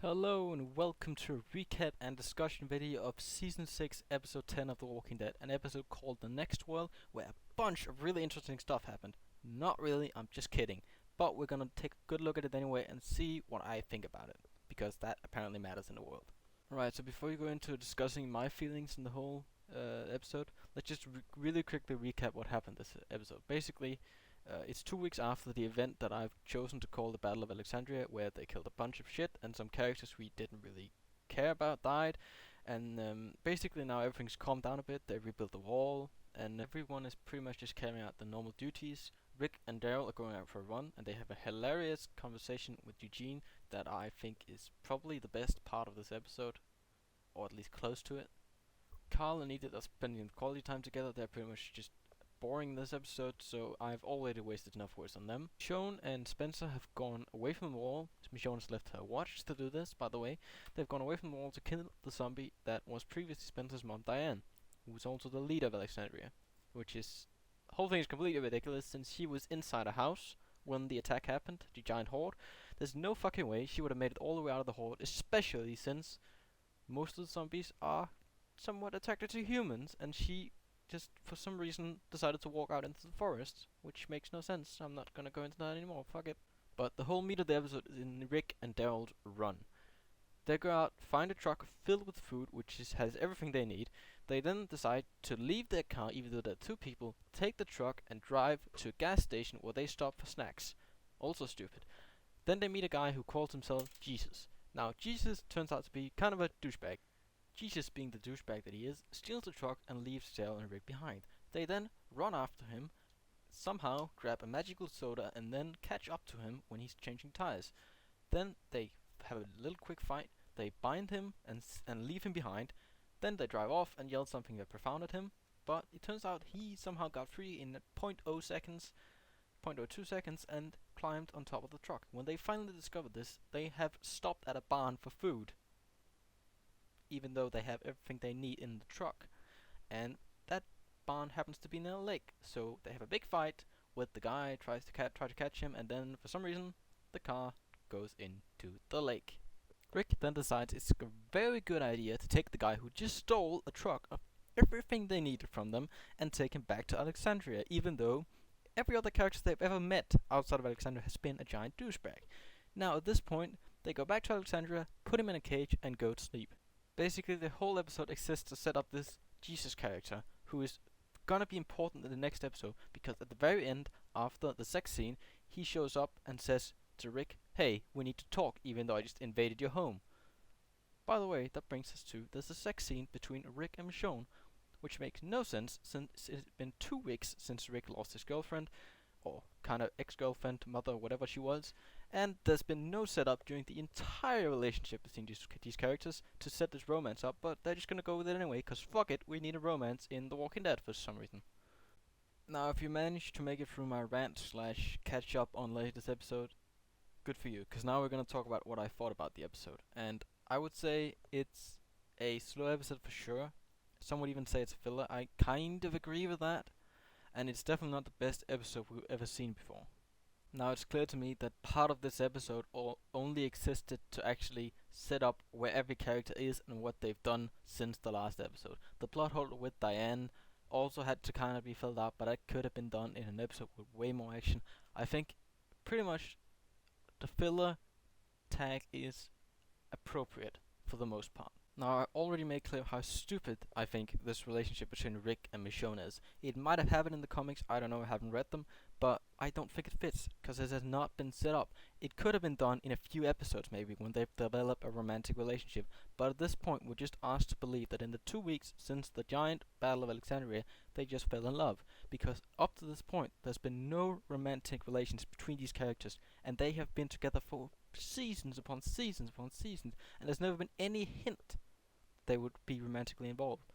Hello and welcome to a recap and discussion video of Season 6, Episode 10 of The Walking Dead, an episode called The Next World, where a bunch of really interesting stuff happened. Not really, I'm just kidding. But we're gonna take a good look at it anyway and see what I think about it, because that apparently matters in the world. Alright, so before we go into discussing my feelings in the whole episode, let's just really quickly recap what happened this episode. Basically, it's 2 weeks after the event that I've chosen to call the Battle of Alexandria, where they killed a bunch of shit and some characters we didn't really care about died. And basically now everything's calmed down a bit. They rebuilt the wall, and everyone is pretty much just carrying out the normal duties. Rick and Daryl are going out for a run, and they have a hilarious conversation with Eugene that I think is probably the best part of this episode, or at least close to it. Carl and Edith are spending quality time together. They're pretty much just boring this episode, so I've already wasted enough words on them. Michonne and Spencer have gone away from the wall. Michonne has left her watch to do this, by the way. They've gone away from the wall to kill the zombie that was previously Spencer's mom, Diane, who was also the leader of Alexandria, which is... the whole thing is completely ridiculous, since she was inside a house when the attack happened, the giant horde. There's no fucking way she would have made it all the way out of the horde, especially since most of the zombies are somewhat attracted to humans, and she just for some reason decided to walk out into the forest, which makes no sense. I'm not gonna go into that anymore, fuck it. But the whole meat of the episode is in Rick and Daryl's run. They go out, find a truck filled with food, which has everything they need. They then decide to leave their car, even though there are two people, take the truck and drive to a gas station where they stop for snacks. Also stupid. Then they meet a guy who calls himself Jesus. Now, Jesus turns out to be kind of a douchebag. Jesus, being the douchebag that he is, steals the truck and leaves Daryl and Rick behind. They then run after him, somehow grab a magical soda, and then catch up to him when he's changing tires. Then they have a little quick fight. They bind him and leave him behind. Then they drive off and yell something very profound at him. But it turns out he somehow got free in 0.0 seconds, 0.02 seconds, and climbed on top of the truck. When they finally discovered this, they have stopped at a barn for food, even though they have everything they need in the truck. And that barn happens to be near a lake, so they have a big fight with the guy, try to catch him, and then for some reason the car goes into the lake. Rick then decides it's a very good idea to take the guy who just stole a truck of everything they needed from them and take him back to Alexandria, even though every other character they've ever met outside of Alexandria has been a giant douchebag. Now at this point, they go back to Alexandria, put him in a cage, and go to sleep. Basically, the whole episode exists to set up this Jesus character, who is gonna be important in the next episode, because at the very end, after the sex scene, he shows up and says to Rick, "Hey, we need to talk, even though I just invaded your home." By the way, that brings us to there's a sex scene between Rick and Michonne, which makes no sense since it's been 2 weeks since Rick lost his girlfriend, or kind of ex-girlfriend, mother, whatever she was, and there's been no setup during the entire relationship between these characters to set this romance up, but they're just gonna go with it anyway, cause fuck it, we need a romance in The Walking Dead for some reason. Now, if you managed to make it through my rant slash catch up on latest episode, good for you, cause now we're gonna talk about what I thought about the episode, and I would say it's a slow episode for sure. Some would even say it's a filler. I kind of agree with that, and it's definitely not the best episode we've ever seen before. Now it's clear to me that part of this episode only existed to actually set up where every character is and what they've done since the last episode. The plot hole with Diane also had to kind of be filled out, but that could have been done in an episode with way more action. I think pretty much the filler tag is appropriate for the most part. Now, I already made clear how stupid I think this relationship between Rick and Michonne is. It might have happened in the comics, I don't know, I haven't read them, but I don't think it fits, because it has not been set up. It could have been done in a few episodes maybe, when they've developed a romantic relationship, but at this point we're just asked to believe that in the 2 weeks since the giant Battle of Alexandria, they just fell in love, because up to this point there's been no romantic relations between these characters, and they have been together for seasons upon seasons upon seasons, and there's never been any hint they would be romantically involved.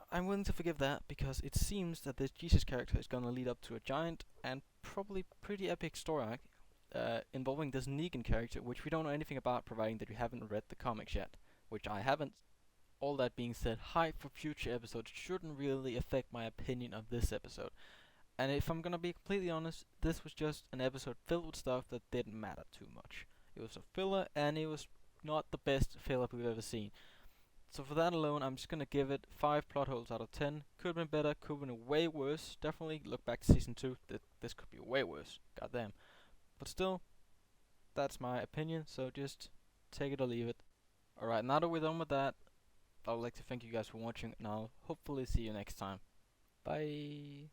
I'm willing to forgive that, because it seems that this Jesus character is gonna lead up to a giant and probably pretty epic story arc involving this Negan character, which we don't know anything about, providing that we haven't read the comics yet, which I haven't. All that being said, hype for future episodes shouldn't really affect my opinion of this episode. And if I'm gonna be completely honest, this was just an episode filled with stuff that didn't matter too much. It was a filler, and it was not the best filler we've ever seen. So for that alone, I'm just gonna give it 5 plot holes out of 10. Could have been better, could have been way worse. Definitely look back to season 2. This could be way worse. Goddamn. But still, that's my opinion. So just take it or leave it. Alright, now that we're done with that, I would like to thank you guys for watching, and I'll hopefully see you next time. Bye.